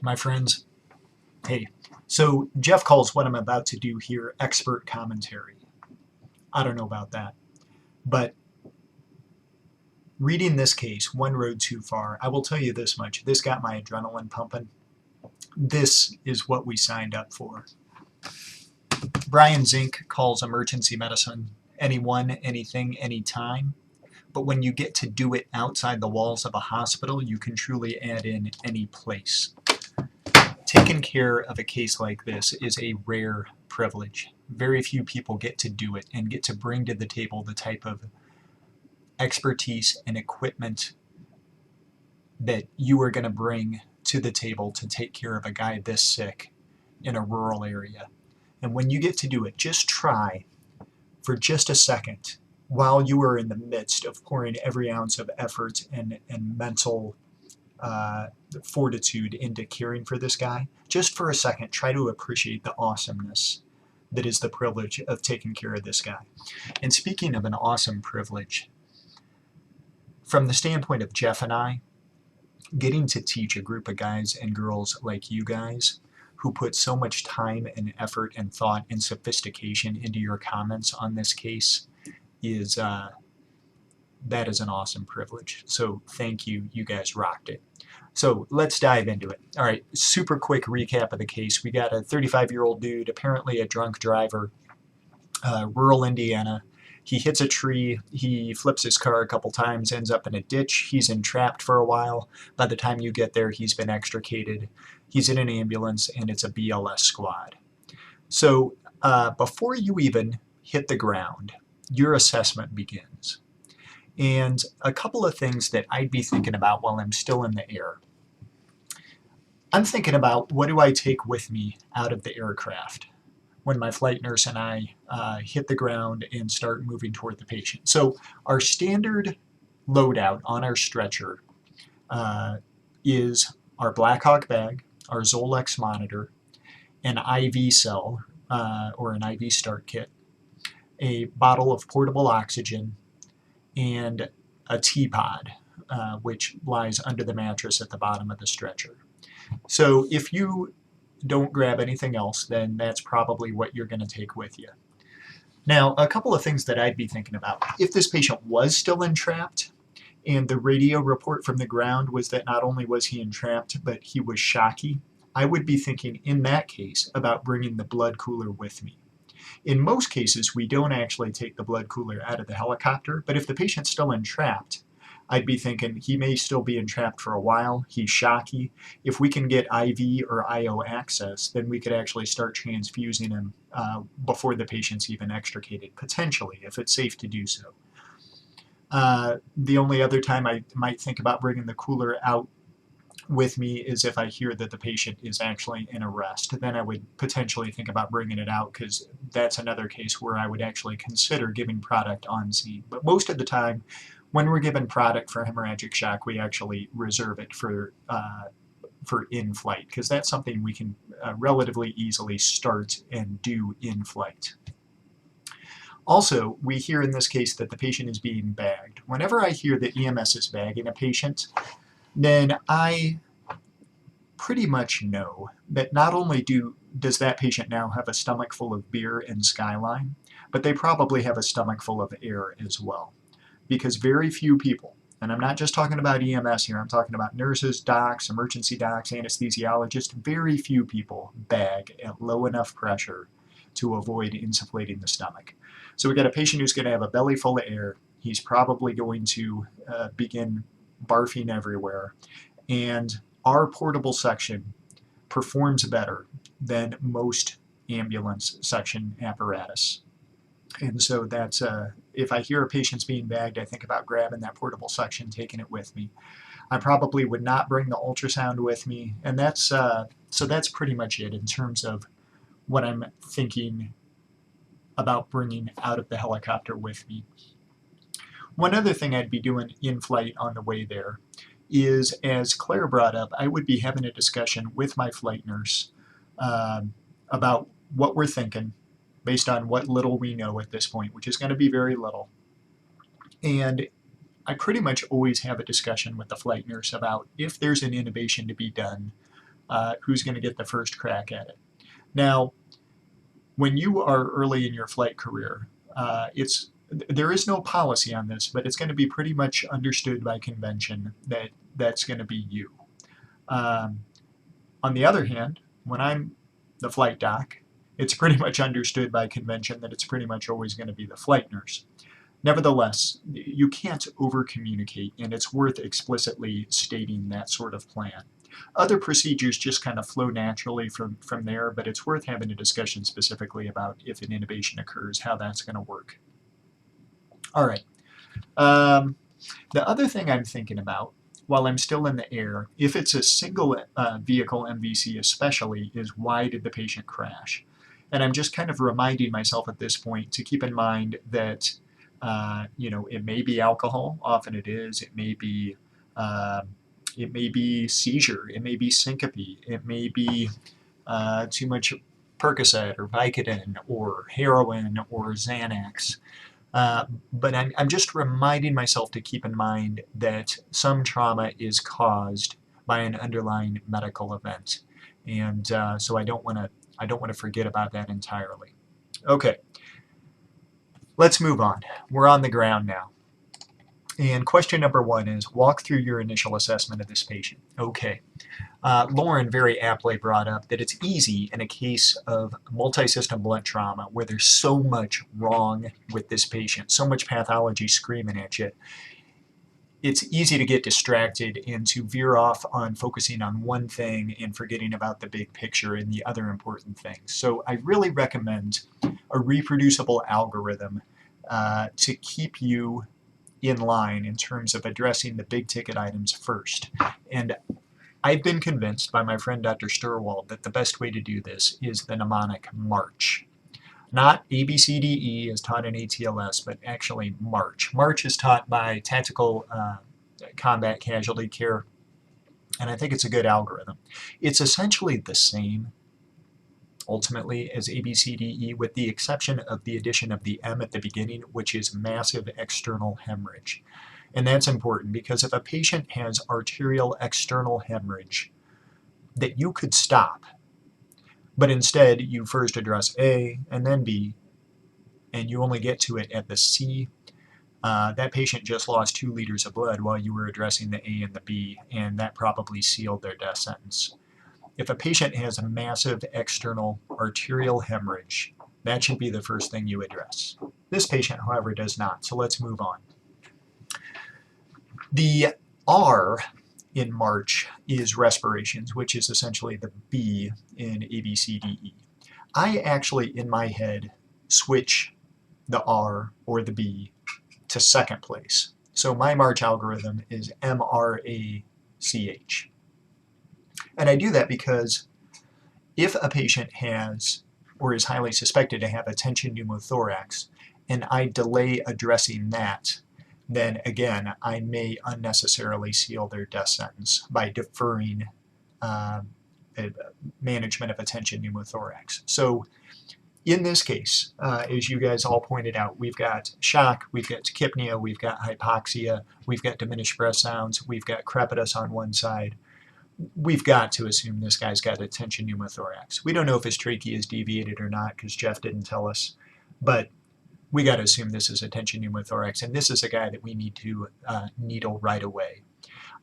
my friends. Hey, so Jeff calls what I'm about to do here expert commentary. I don't know about that. But reading this case, One Road Too Far, I will tell you this much. This got my adrenaline pumping. This is what we signed up for. Brian Zink calls emergency medicine anyone, anything, anytime. But when you get to do it outside the walls of a hospital, you can truly add in any place. Taking care of a case like this is a rare privilege. Very few people get to do it and get to bring to the table the type of expertise and equipment that you are going to bring to the table to take care of a guy this sick in a rural area. And when you get to do it, just try for just a second while you are in the midst of pouring every ounce of effort and mental fortitude into caring for this guy, just for a second, try to appreciate the awesomeness that is the privilege of taking care of this guy. And speaking of an awesome privilege, from the standpoint of Jeff and I, getting to teach a group of guys and girls like you guys who put so much time and effort and thought and sophistication into your comments on this case is that is an awesome privilege. So thank you. You guys rocked it. So let's dive into it. All right, super quick recap of the case. We got a 35-year-old dude, apparently a drunk driver, rural Indiana. He hits a tree, he flips his car a couple times, ends up in a ditch. He's entrapped for a while. By the time you get there, he's been extricated. He's in an ambulance, and it's a BLS squad. So before you even hit the ground, your assessment begins. And a couple of things that I'd be thinking about while I'm still in the air. I'm thinking about, what do I take with me out of the aircraft when my flight nurse and I hit the ground and start moving toward the patient. So our standard loadout on our stretcher is our Blackhawk bag, our Zolex monitor, an IV cell or an IV start kit, a bottle of portable oxygen, and a T-pod, which lies under the mattress at the bottom of the stretcher. So if you don't grab anything else, then that's probably what you're going to take with you. Now, a couple of things that I'd be thinking about. If this patient was still entrapped, and the radio report from the ground was that not only was he entrapped, but he was shocky, I would be thinking in that case about bringing the blood cooler with me. In most cases, we don't actually take the blood cooler out of the helicopter, but if the patient's still entrapped, I'd be thinking he may still be entrapped for a while, he's shocky. If we can get IV or IO access, then we could actually start transfusing him before the patient's even extricated, potentially, if it's safe to do so. The only other time I might think about bringing the cooler out with me is if I hear that the patient is actually in arrest. Then I would potentially think about bringing it out, because that's another case where I would actually consider giving product on scene. But most of the time, when we're given product for hemorrhagic shock, we actually reserve it for in-flight, because that's something we can relatively easily start and do in flight. Also, we hear in this case that the patient is being bagged. Whenever I hear that EMS is bagging a patient, then I pretty much know that not only does that patient now have a stomach full of beer and Skyline, but they probably have a stomach full of air as well. Because very few people, and I'm not just talking about EMS here, I'm talking about nurses, docs, emergency docs, anesthesiologists, very few people bag at low enough pressure to avoid insufflating the stomach. So we got a patient who's going to have a belly full of air. He's probably going to begin barfing everywhere. And our portable section performs better than most ambulance section apparatus. And so that's, if I hear a patient's being bagged, I think about grabbing that portable section, taking it with me. I probably would not bring the ultrasound with me. And that's, so that's pretty much it in terms of what I'm thinking about bringing out of the helicopter with me. One other thing I'd be doing in flight on the way there is, as Claire brought up, I would be having a discussion with my flight nurse about what we're thinking based on what little we know at this point, which is going to be very little. And I pretty much always have a discussion with the flight nurse about if there's an intubation to be done, who's going to get the first crack at it. Now, when you are early in your flight career, there is no policy on this, but it's going to be pretty much understood by convention that that's going to be you. On the other hand, when I'm the flight doc, it's pretty much understood by convention that it's pretty much always going to be the flight nurse. Nevertheless, you can't over-communicate, and it's worth explicitly stating that sort of plan. Other procedures just kind of flow naturally from there, but it's worth having a discussion specifically about if an intubation occurs, how that's going to work. All right. The other thing I'm thinking about while I'm still in the air, if it's a single vehicle MVC especially, is why did the patient crash? And I'm just kind of reminding myself at this point to keep in mind that it may be alcohol, often it is, it may be seizure, it may be syncope, it may be too much Percocet or Vicodin or heroin or Xanax. But I'm just reminding myself to keep in mind that some trauma is caused by an underlying medical event, and so I don't want to forget about that entirely. Okay, let's move on. We're on the ground now. And question number 1 is, walk through your initial assessment of this patient. Okay. Lauren very aptly brought up that it's easy in a case of multi-system blunt trauma where there's so much wrong with this patient, so much pathology screaming at you. It's easy to get distracted and to veer off on focusing on one thing and forgetting about the big picture and the other important things. So I really recommend a reproducible algorithm to keep you in line in terms of addressing the big ticket items first. And I've been convinced by my friend Dr. Sturwald that the best way to do this is the mnemonic MARCH. Not ABCDE as taught in ATLS, but actually MARCH. MARCH is taught by Tactical Combat Casualty Care, and I think it's a good algorithm. It's essentially the same, ultimately, as ABCDE, with the exception of the addition of the M at the beginning, which is massive external hemorrhage. And that's important because if a patient has arterial external hemorrhage that you could stop, but instead you first address A and then B, and you only get to it at the C, that patient just lost 2 liters of blood while you were addressing the A and the B, and that probably sealed their death sentence. If a patient has a massive external arterial hemorrhage, that should be the first thing you address. This patient, however, does not, so let's move on. The R in MARCH is respirations, which is essentially the B in ABCDE. I actually, in my head, switch the R or the B to second place. So my MARCH algorithm is MRACH. And I do that because if a patient has or is highly suspected to have a tension pneumothorax, and I delay addressing that, then again, I may unnecessarily seal their death sentence by deferring management of a tension pneumothorax. So in this case, as you guys all pointed out, we've got shock, we've got tachypnea, we've got hypoxia, we've got diminished breath sounds, we've got crepitus on one side. We've got to assume this guy's got a tension pneumothorax. We don't know if his trachea is deviated or not because Jeff didn't tell us, but we got to assume this is a tension pneumothorax, and this is a guy that we need to needle right away.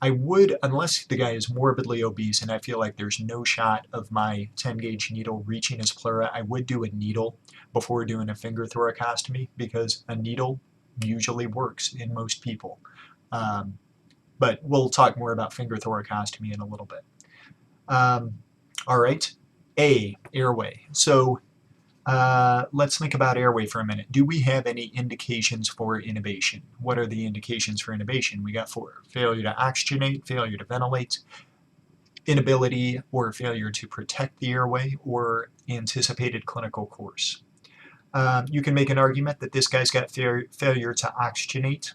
I would, unless the guy is morbidly obese and I feel like there's no shot of my 10-gauge needle reaching his pleura, I would do a needle before doing a finger thoracostomy because a needle usually works in most people. But we'll talk more about finger thoracostomy in a little bit. All right, A, airway. So let's think about airway for a minute. Do we have any indications for intubation? What are the indications for intubation? We got failure to oxygenate, failure to ventilate, inability or failure to protect the airway, or anticipated clinical course. You can make an argument that this guy's got failure to oxygenate.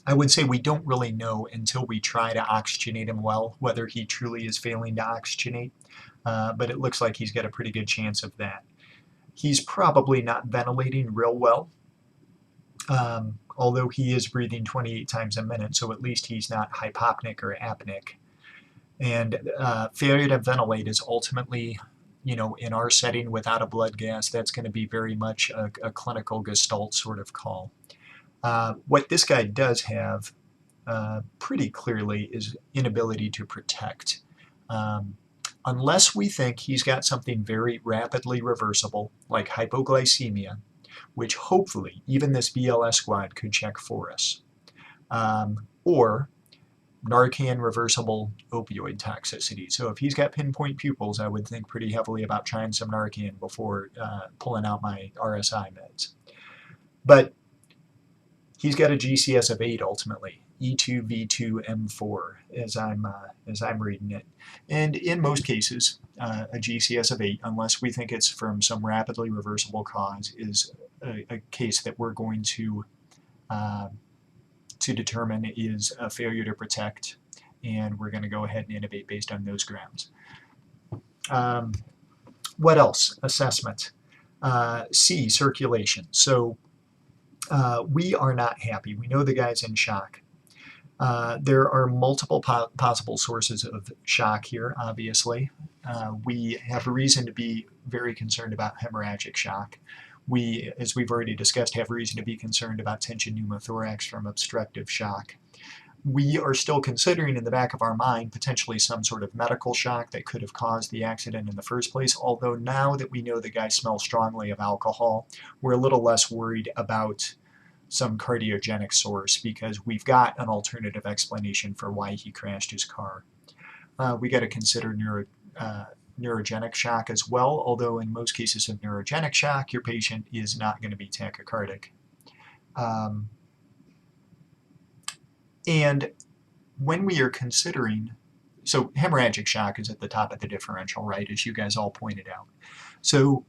I would say we don't really know until we try to oxygenate him well whether he truly is failing to oxygenate, but it looks like he's got a pretty good chance of that. He's probably not ventilating real well, although he is breathing 28 times a minute, so at least he's not hypopneic or apneic. And failure to ventilate is ultimately, in our setting without a blood gas, that's going to be very much a clinical gestalt sort of call. What this guy does have pretty clearly is inability to protect. Um, Unless we think he's got something very rapidly reversible, like hypoglycemia, which hopefully even this BLS squad could check for us, or Narcan reversible opioid toxicity. So if he's got pinpoint pupils, I would think pretty heavily about trying some Narcan before pulling out my RSI meds. But he's got a GCS of 8 ultimately, E2V2M4 as I'm reading it. And in most cases, a GCS of 8, unless we think it's from some rapidly reversible cause, is a case that we're going uh, to determine is a failure to protect, and we're going to go ahead and intubate based on those grounds. What else? Assessment. C, circulation. So we are not happy. We know the guy's in shock. There are multiple possible sources of shock here, obviously. We have a reason to be very concerned about hemorrhagic shock. We, as we've already discussed, have reason to be concerned about tension pneumothorax from obstructive shock. We are still considering in the back of our mind potentially some sort of medical shock that could have caused the accident in the first place, although now that we know the guy smells strongly of alcohol, we're a little less worried about some cardiogenic source because we've got an alternative explanation for why he crashed his car. We got to consider neurogenic shock as well, although in most cases of neurogenic shock, your patient is not going to be tachycardic. And when we are considering, so hemorrhagic shock is at the top of the differential, right, as you guys all pointed out. So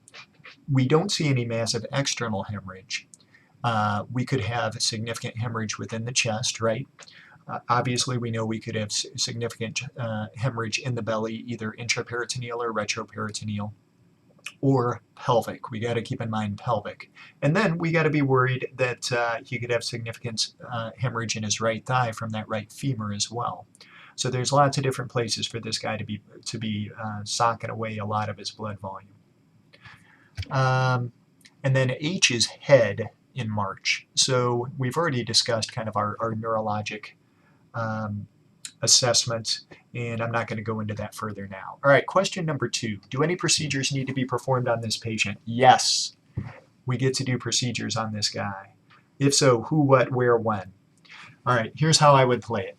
we don't see any massive external hemorrhage. We could have significant hemorrhage within the chest, right? Obviously, we know we could have significant hemorrhage in the belly, either intraperitoneal or retroperitoneal, or pelvic. We got to keep in mind pelvic. And then we got to be worried that he could have significant hemorrhage in his right thigh from that right femur as well. So there's lots of different places for this guy to be socking away a lot of his blood volume. And then H is head in March. So we've already discussed kind of our neurologic assessment, and I'm not going to go into that further now. All right, question number 2. Do any procedures need to be performed on this patient? Yes, we get to do procedures on this guy. If so, who, what, where, when? All right, here's how I would play it.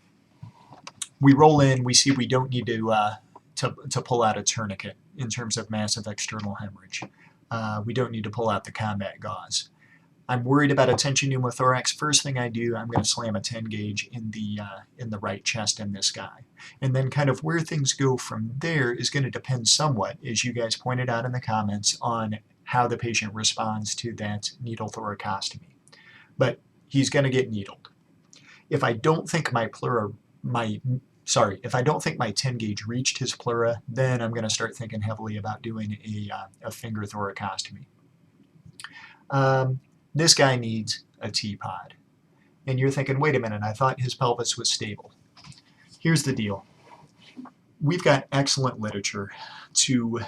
We roll in, we see we don't need to pull out a tourniquet in terms of massive external hemorrhage. We don't need to pull out the combat gauze. I'm worried about a tension pneumothorax. First thing I do, I'm going to slam a 10 gauge in the right chest in this guy. And then kind of where things go from there is going to depend somewhat, as you guys pointed out in the comments, on how the patient responds to that needle thoracostomy. But he's going to get needled. If I don't think my if I don't think my 10 gauge reached his pleura, then I'm going to start thinking heavily about doing a finger thoracostomy. This guy needs a T-pod. And you're thinking, wait a minute, I thought his pelvis was stable. Here's the deal. We've got excellent literature to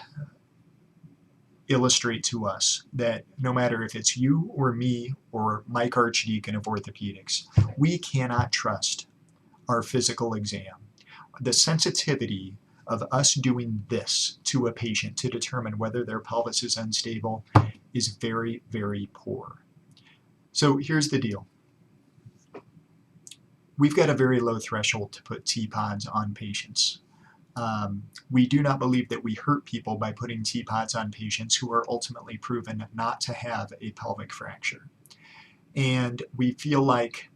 illustrate to us that no matter if it's you or me or Mike Archdeacon of orthopedics, we cannot trust our physical exam. The sensitivity of us doing this to a patient to determine whether their pelvis is unstable is very, very poor. So here's the deal. We've got a very low threshold to put T-pods on patients. We do not believe that we hurt people by putting T-pods on patients who are ultimately proven not to have a pelvic fracture. And we feel like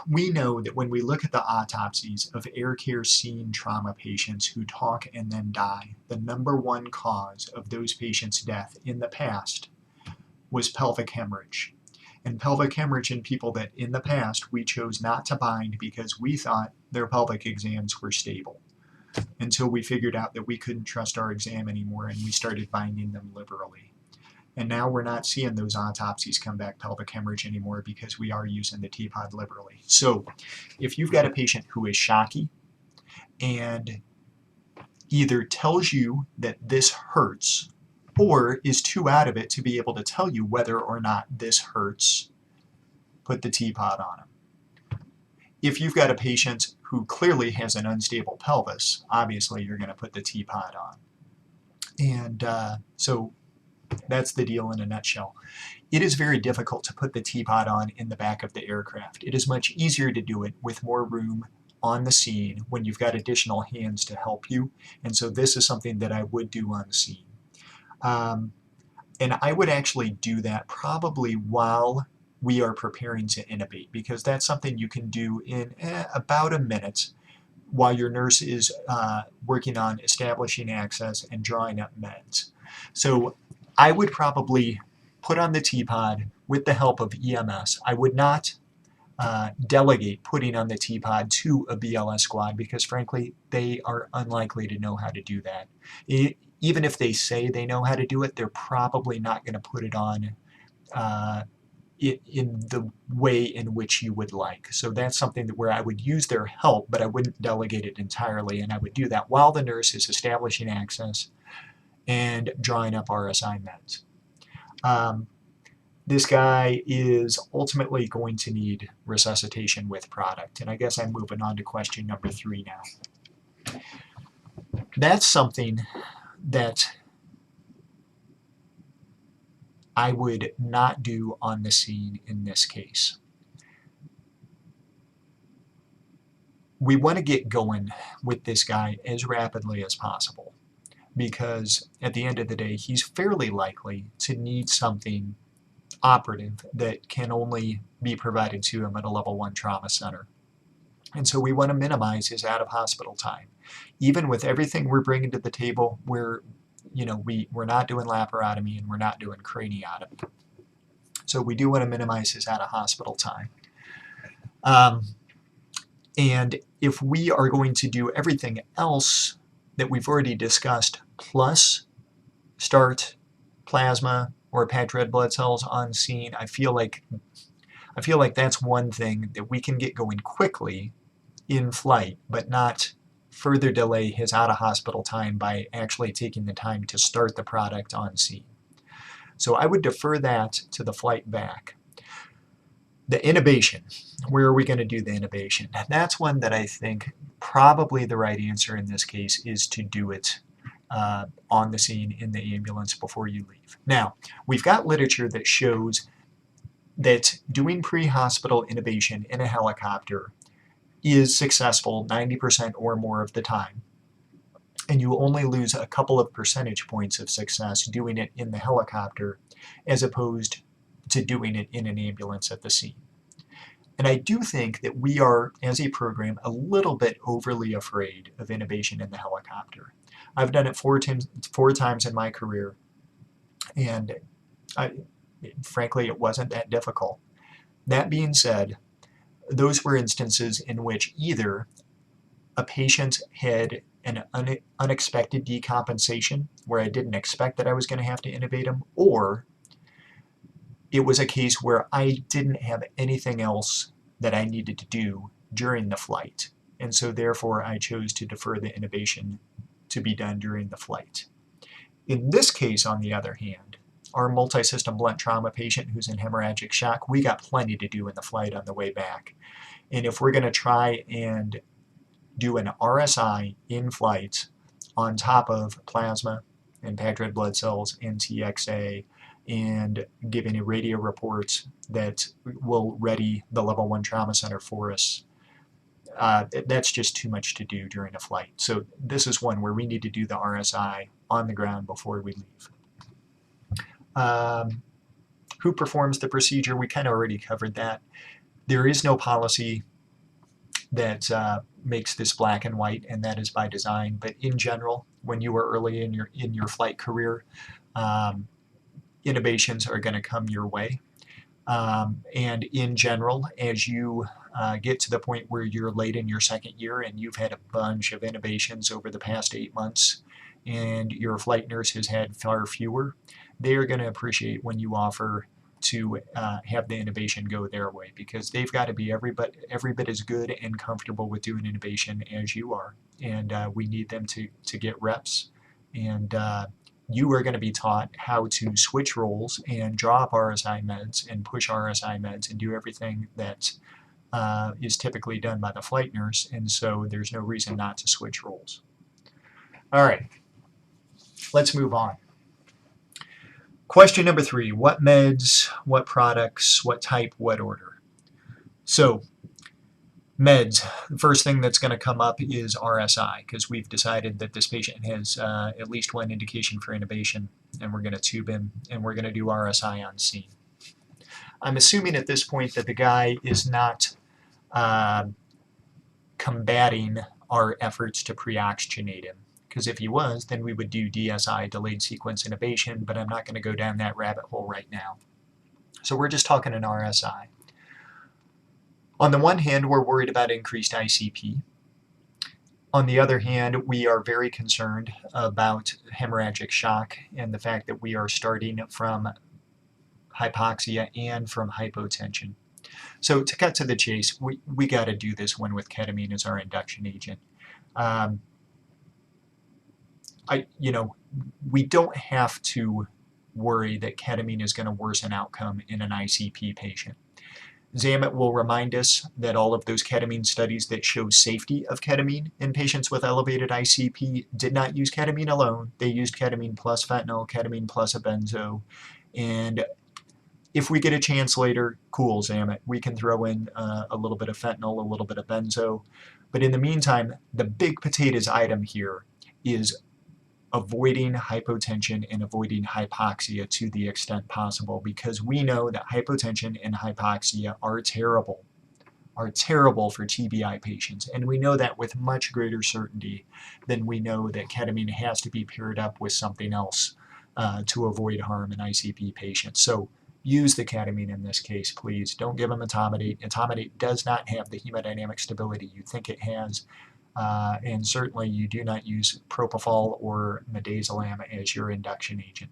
we know that when we look at the autopsies of air care scene trauma patients who talk and then die, the number one cause of those patients' death in the past was pelvic hemorrhage. And pelvic hemorrhage in people that in the past we chose not to bind because we thought their pelvic exams were stable, until we figured out that we couldn't trust our exam anymore and we started binding them liberally. And now we're not seeing those autopsies come back pelvic hemorrhage anymore because we are using the T-pod liberally. So if you've got a patient who is shocky, and either tells you that this hurts or is too out of it to be able to tell you whether or not this hurts, put the teapot on them. If you've got a patient who clearly has an unstable pelvis, obviously you're going to put the teapot on. And so that's the deal in a nutshell. It is very difficult to put the teapot on in the back of the aircraft. It is much easier to do it with more room on the scene when you've got additional hands to help you. And so this is something that I would do on the scene. And I would actually do that probably while we are preparing to intubate, because that's something you can do in about a minute while your nurse is working on establishing access and drawing up meds. So I would probably put on the teapot with the help of EMS. I would not delegate putting on the teapot to a BLS squad, because frankly they are unlikely to know how to do that. Even if they say they know how to do it, they're probably not going to put it on in the way in which you would like. So that's something where I would use their help, but I wouldn't delegate it entirely, and I would do that while the nurse is establishing access and drawing up RSI meds. This guy is ultimately going to need resuscitation with product, and I guess I'm moving on to question number 3 now. That's something that I would not do on the scene in this case. We want to get going with this guy as rapidly as possible, because at the end of the day, he's fairly likely to need something operative that can only be provided to him at a level 1 trauma center. And so we want to minimize his out-of-hospital time. Even with everything we're bringing to the table, we're not doing laparotomy and we're not doing craniotomy. So we do want to minimize his out-of-hospital time. And if we are going to do everything else that we've already discussed, plus start plasma or patch red blood cells on scene, I feel like that's one thing that we can get going quickly in flight, but not further delay his out-of-hospital time by actually taking the time to start the product on scene. So I would defer that to the flight back. The intubation, where are we going to do the intubation? That's one that I think probably the right answer in this case is to do it on the scene in the ambulance before you leave. Now, we've got literature that shows that doing pre-hospital intubation in a helicopter is successful 90% or more of the time. And you only lose a couple of percentage points of success doing it in the helicopter as opposed to doing it in an ambulance at the scene. And I do think that we are, as a program, a little bit overly afraid of intubation in the helicopter. I've done it four times in my career, and frankly, it wasn't that difficult. That being said, those were instances in which either a patient had an unexpected decompensation, where I didn't expect that I was going to have to intubate him, or it was a case where I didn't have anything else that I needed to do during the flight, and so therefore I chose to defer the intubation to be done during the flight. In this case, on the other hand, our multi-system blunt trauma patient who's in hemorrhagic shock, we got plenty to do in the flight on the way back. And if we're going to try and do an RSI in flight on top of plasma and patch red blood cells and TXA and giving a radio report that will ready the level 1 trauma center for us, that's just too much to do during a flight. So this is one where we need to do the RSI on the ground before we leave. Who performs the procedure? We kind of already covered that. There is no policy that makes this black and white, and that is by design. But in general, when you are early in your flight career, intubations are going to come your way. And in general, as you get to the point where you're late in your second year and you've had a bunch of intubations over the past 8 months, and your flight nurse has had far fewer, they are going to appreciate when you offer to have the intubation go their way, because they've got to be every bit as good and comfortable with doing intubation as you are, and we need them to get reps, and you are going to be taught how to switch roles and draw up RSI meds and push RSI meds and do everything that is typically done by the flight nurse, and so there's no reason not to switch roles. All right, let's move on. Question number 3, what meds, what products, what type, what order? So meds, the first thing that's going to come up is RSI, because we've decided that this patient has at least one indication for intubation, and we're going to tube him, and we're going to do RSI on scene. I'm assuming at this point that the guy is not combating our efforts to pre-oxygenate him, because if he was, then we would do DSI, delayed sequence intubation, but I'm not going to go down that rabbit hole right now. So we're just talking an RSI. On the one hand, we're worried about increased ICP. On the other hand, we are very concerned about hemorrhagic shock and the fact that we are starting from hypoxia and from hypotension. So to cut to the chase, we got to do this one with ketamine as our induction agent. We don't have to worry that ketamine is going to worsen outcome in an ICP patient. Zamet will remind us that all of those ketamine studies that show safety of ketamine in patients with elevated ICP did not use ketamine alone. They used ketamine plus fentanyl, ketamine plus a benzo, and if we get a chance later, cool, Zamet, we can throw in a little bit of fentanyl, a little bit of benzo. But in the meantime, the big potatoes item here is avoiding hypotension and avoiding hypoxia to the extent possible, because we know that hypotension and hypoxia are terrible for TBI patients, and we know that with much greater certainty than we know that ketamine has to be paired up with something else to avoid harm in ICP patients. So use the ketamine in this case, please. Don't give them etomidate. Etomidate does not have the hemodynamic stability you think it has. And certainly you do not use propofol or midazolam as your induction agent.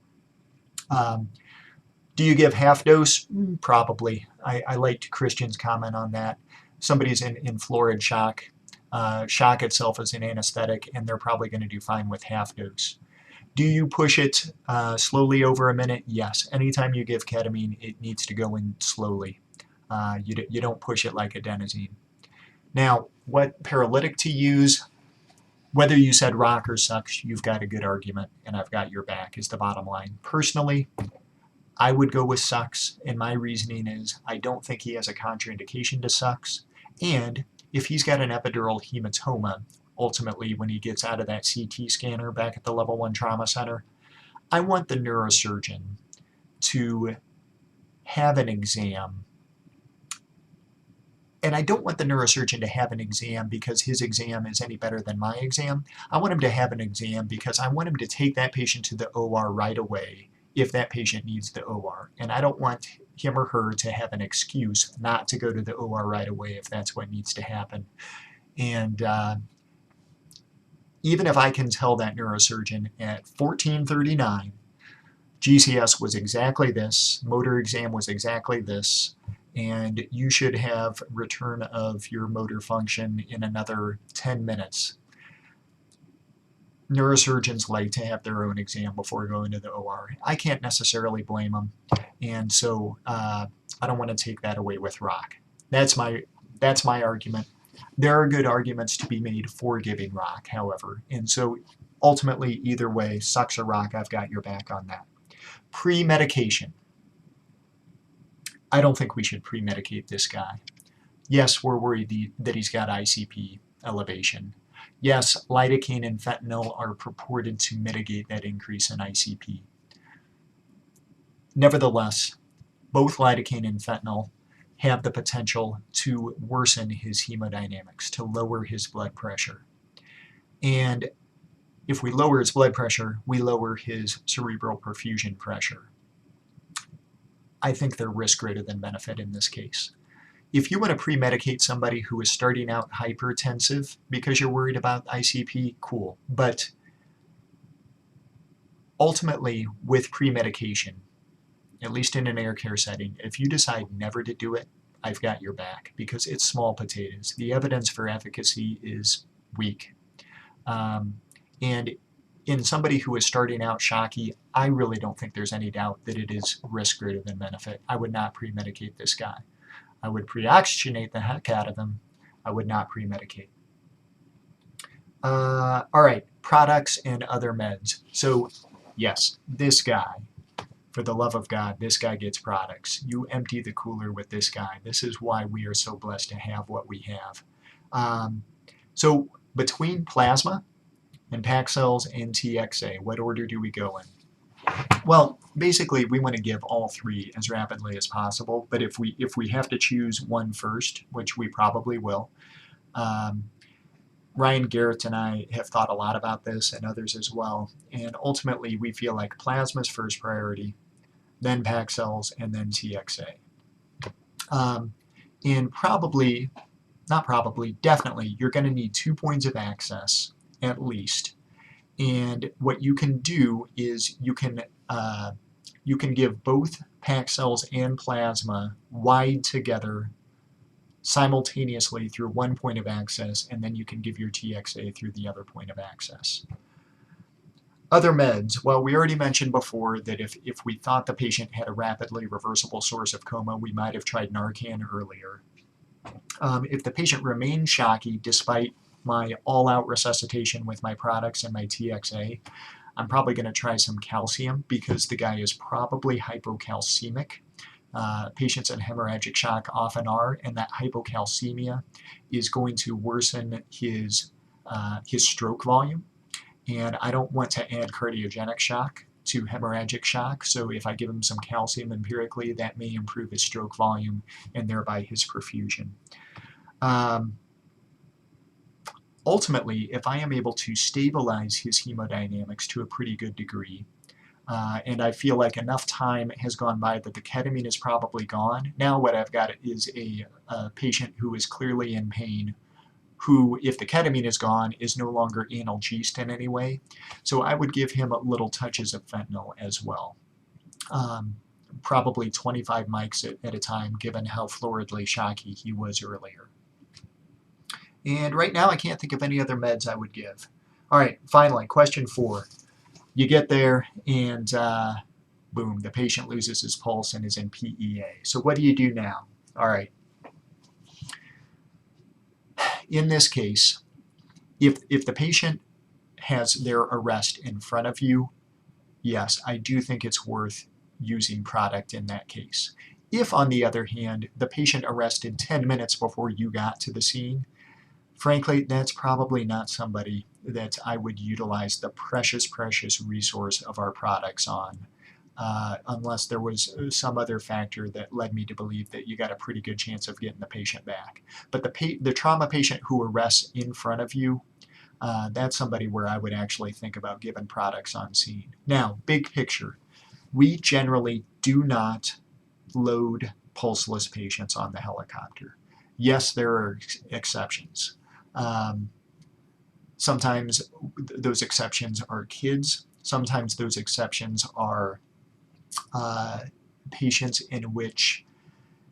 Do you give half dose? Probably. I liked Christian's comment on that. Somebody's in florid shock. Shock itself is an anesthetic, and they're probably going to do fine with half dose. Do you push it slowly over a minute? Yes. Anytime you give ketamine, it needs to go in slowly. You don't push it like adenosine. Now, what paralytic to use? Whether you said rock or sucks, you've got a good argument, and I've got your back, is the bottom line. Personally, I would go with sucks, and my reasoning is I don't think he has a contraindication to sucks, and if he's got an epidural hematoma, ultimately when he gets out of that CT scanner back at the level 1 trauma center, I want the neurosurgeon to have an exam. And I don't want the neurosurgeon to have an exam because his exam is any better than my exam. I want him to have an exam because I want him to take that patient to the OR right away if that patient needs the OR. And I don't want him or her to have an excuse not to go to the OR right away if that's what needs to happen. And even if I can tell that neurosurgeon at 1439, GCS was exactly this, motor exam was exactly this, and you should have return of your motor function in another 10 minutes. Neurosurgeons like to have their own exam before going to the OR. I can't necessarily blame them, and so I don't want to take that away with rock. That's my argument. There are good arguments to be made for giving rock, however, and so ultimately either way, sucks or rock, I've got your back on that. Pre-medication. I don't think we should pre-medicate this guy. Yes, we're worried that he's got ICP elevation. Yes, lidocaine and fentanyl are purported to mitigate that increase in ICP. Nevertheless, both lidocaine and fentanyl have the potential to worsen his hemodynamics, to lower his blood pressure. And if we lower his blood pressure, we lower his cerebral perfusion pressure. I think they're risk greater than benefit in this case. If you want to pre-medicate somebody who is starting out hypertensive because you're worried about ICP, cool. But ultimately, with pre-medication, at least in an air care setting, if you decide never to do it, I've got your back because it's small potatoes. The evidence for efficacy is weak. And in somebody who is starting out Shockey, I really don't think there's any doubt that it is risk greater than benefit. I would not pre-medicate this guy. I would pre-oxygenate the heck out of him. I would not pre-medicate. All right, products and other meds. So yes, this guy, for the love of God, this guy gets products. You empty the cooler with this guy. This is why we are so blessed to have what we have. So between plasma and Paxils and TXA, what order do we go in? Well, basically, we want to give all three as rapidly as possible. But if we have to choose one first, which we probably will, Ryan Garrett and I have thought a lot about this, and others as well. And ultimately, we feel like plasma's first priority, then Paxils, and then TXA. And probably, not probably, definitely, you're going to need 2 points of access at least. And what you can do is you can give both Paxils and plasma wide together simultaneously through 1 point of access, and then you can give your TXA through the other point of access. Other meds, well, we already mentioned before that if we thought the patient had a rapidly reversible source of coma, we might have tried Narcan earlier. If the patient remains Shockey despite my all-out resuscitation with my products and my TXA, I'm probably going to try some calcium because the guy is probably hypocalcemic. Patients in hemorrhagic shock often are, and that hypocalcemia is going to worsen his stroke volume. And I don't want to add cardiogenic shock to hemorrhagic shock, so if I give him some calcium empirically, that may improve his stroke volume and thereby his perfusion. Ultimately, if I am able to stabilize his hemodynamics to a pretty good degree, and I feel like enough time has gone by that the ketamine is probably gone, now what I've got is a patient who is clearly in pain, who, if the ketamine is gone, is no longer analgesic in any way. So I would give him little touches of fentanyl as well. Probably 25 mics at a time, given how floridly shocky he was earlier. And right now I can't think of any other meds I would give. All right, finally, question 4. You get there and boom, the patient loses his pulse and is in PEA. So what do you do now? All right. In this case, if the patient has their arrest in front of you, yes, I do think it's worth using product in that case. If, on the other hand, the patient arrested 10 minutes before you got to the scene, frankly, that's probably not somebody that I would utilize the precious, precious resource of our products on, unless there was some other factor that led me to believe that you got a pretty good chance of getting the patient back. But the trauma patient who arrests in front of you, that's somebody where I would actually think about giving products on scene. Now, big picture, we generally do not load pulseless patients on the helicopter. Yes, there are exceptions. Sometimes those exceptions are kids. Sometimes those exceptions are patients in which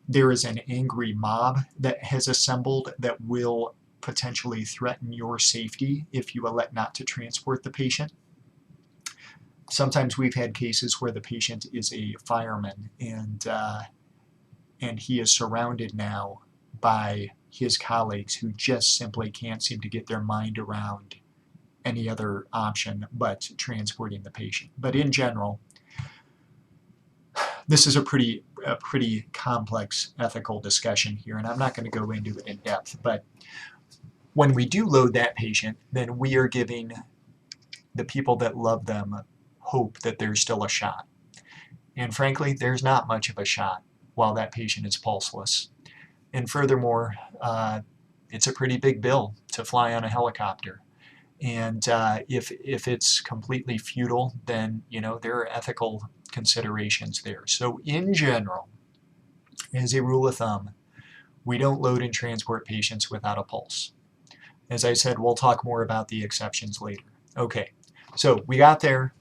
there is an angry mob that has assembled that will potentially threaten your safety if you elect not to transport the patient. Sometimes we've had cases where the patient is a fireman and he is surrounded now by his colleagues who just simply can't seem to get their mind around any other option but transporting the patient. But in general, this is a pretty complex ethical discussion here, and I'm not going to go into it in depth, but when we do load that patient, then we are giving the people that love them hope that there's still a shot. And frankly, there's not much of a shot while that patient is pulseless. And furthermore, it's a pretty big bill to fly on a helicopter. And if it's completely futile, then there are ethical considerations there. So in general, as a rule of thumb, we don't load and transport patients without a pulse. As I said, we'll talk more about the exceptions later. Okay, so we got there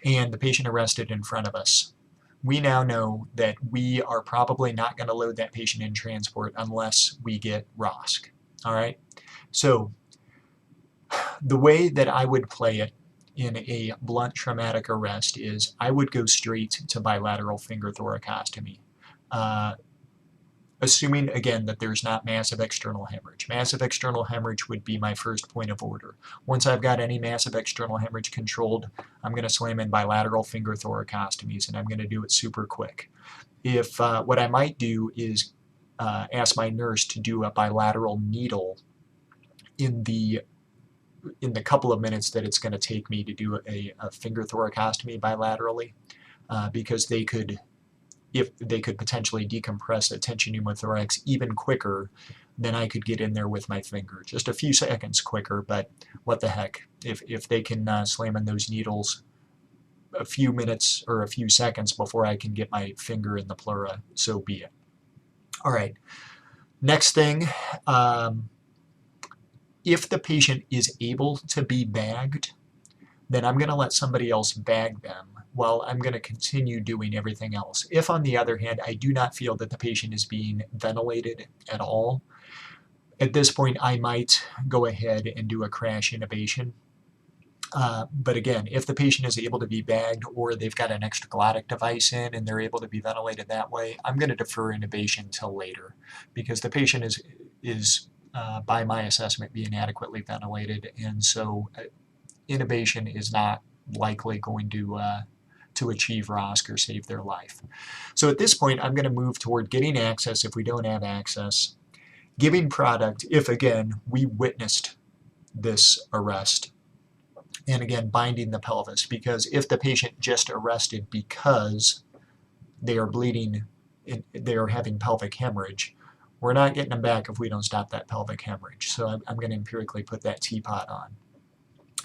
and the patient arrested in front of us. we now know that we are probably not going to load that patient in transport unless we get ROSC. All right, so the way that I would play it in a blunt traumatic arrest is I would go straight to bilateral finger thoracostomy. Assuming, again, that there's not massive external hemorrhage. Massive external hemorrhage would be my first point of order. Once I've got any massive external hemorrhage controlled, I'm going to slam in bilateral finger thoracostomies, and I'm going to do it super quick. If what I might do is ask my nurse to do a bilateral needle in the couple of minutes that it's going to take me to do a finger thoracostomy bilaterally, because if they could potentially decompress a tension pneumothorax even quicker than I could get in there with my finger. Just a few seconds quicker, but what the heck. If they can slam in those needles a few minutes or a few seconds before I can get my finger in the pleura, so be it. All right, next thing, if the patient is able to be bagged, then I'm going to let somebody else bag them while I'm going to continue doing everything else. If, on the other hand, I do not feel that the patient is being ventilated at all, at this point I might go ahead and do a crash intubation. But again, if the patient is able to be bagged or they've got an extraglottic device in and they're able to be ventilated that way, I'm going to defer intubation till later, because the patient is by my assessment, being adequately ventilated, and so intubation is not likely going to achieve ROSC or save their life. So at this point, I'm going to move toward getting access if we don't have access, giving product if, again, we witnessed this arrest, and again, binding the pelvis, because if the patient just arrested because they are bleeding, they are having pelvic hemorrhage, we're not getting them back if we don't stop that pelvic hemorrhage. So I'm going to empirically put that teapot on.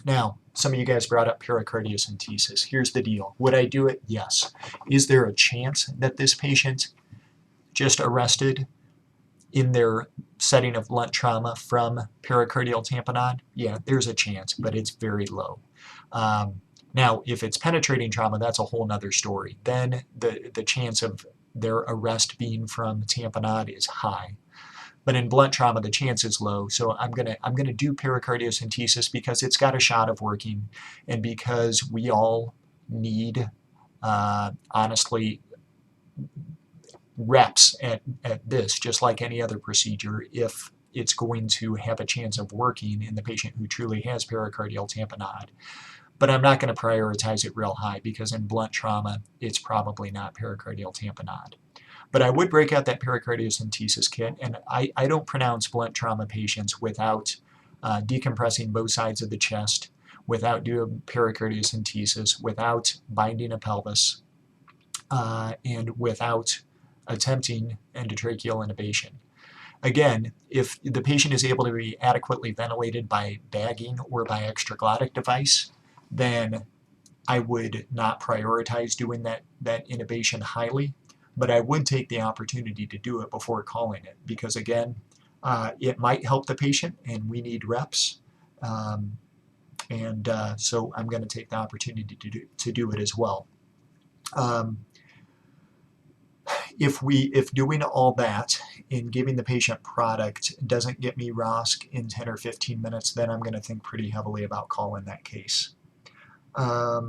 Now, some of you guys brought up pericardiocentesis. Here's the deal. Would I do it? Yes. Is there a chance that this patient just arrested in their setting of blunt trauma from pericardial tamponade? Yeah, there's a chance, but it's very low. Now, if it's penetrating trauma, that's a whole nother story. Then the chance of their arrest being from tamponade is high. But in blunt trauma, the chance is low. So I'm gonna do pericardiocentesis because it's got a shot of working, and because we all need, honestly, reps at this, just like any other procedure, if it's going to have a chance of working in the patient who truly has pericardial tamponade. But I'm not going to prioritize it real high, because in blunt trauma, it's probably not pericardial tamponade. But I would break out that pericardiocentesis kit, and I don't pronounce blunt trauma patients without decompressing both sides of the chest, without doing pericardiocentesis, without binding a pelvis, and without attempting endotracheal intubation. Again, if the patient is able to be adequately ventilated by bagging or by extraglottic device, then I would not prioritize doing that intubation highly, but I would take the opportunity to do it before calling it, because again, it might help the patient and we need reps, so I'm going to take the opportunity to do it as well. If doing all that and giving the patient product doesn't get me ROSC in 10 or 15 minutes, then I'm going to think pretty heavily about calling that case. I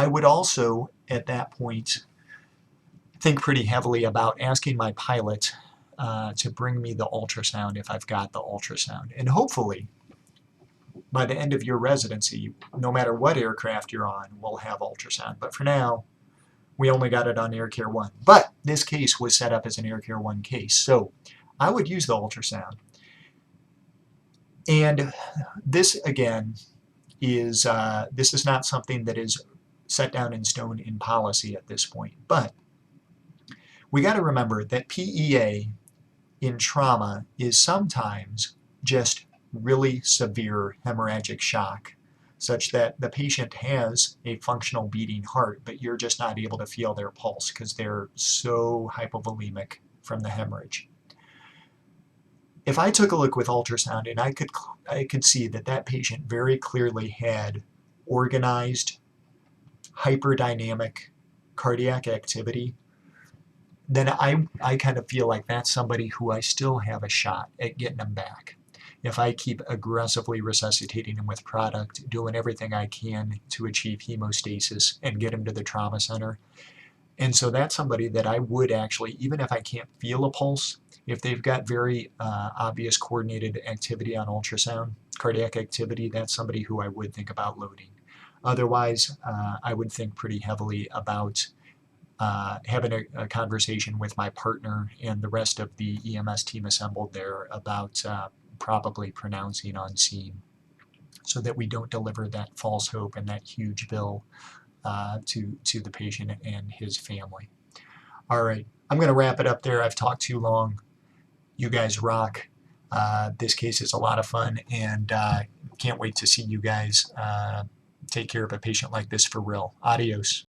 would also, at that point, think pretty heavily about asking my pilot to bring me the ultrasound if I've got the ultrasound. And hopefully, by the end of your residency, no matter what aircraft you're on, we'll have ultrasound. But for now, we only got it on AirCare 1. But this case was set up as an AirCare 1 case, so I would use the ultrasound. And this, again, is this is not something that is set down in stone in policy at this point. But we got to remember that PEA in trauma is sometimes just really severe hemorrhagic shock, such that the patient has a functional beating heart, but you're just not able to feel their pulse because they're so hypovolemic from the hemorrhage. If I took a look with ultrasound and I could see that that patient very clearly had organized, hyperdynamic cardiac activity, then I kind of feel like that's somebody who I still have a shot at getting them back. If I keep aggressively resuscitating them with product, doing everything I can to achieve hemostasis and get them to the trauma center. And so that's somebody that I would actually, even if I can't feel a pulse, if they've got very obvious coordinated activity on ultrasound, cardiac activity, that's somebody who I would think about loading. Otherwise, I would think pretty heavily about having a conversation with my partner and the rest of the EMS team assembled there about probably pronouncing on scene so that we don't deliver that false hope and that huge bill to the patient and his family. All right, I'm going to wrap it up there. I've talked too long. You guys rock. This case is a lot of fun, and can't wait to see you guys take care of a patient like this for real. Adios.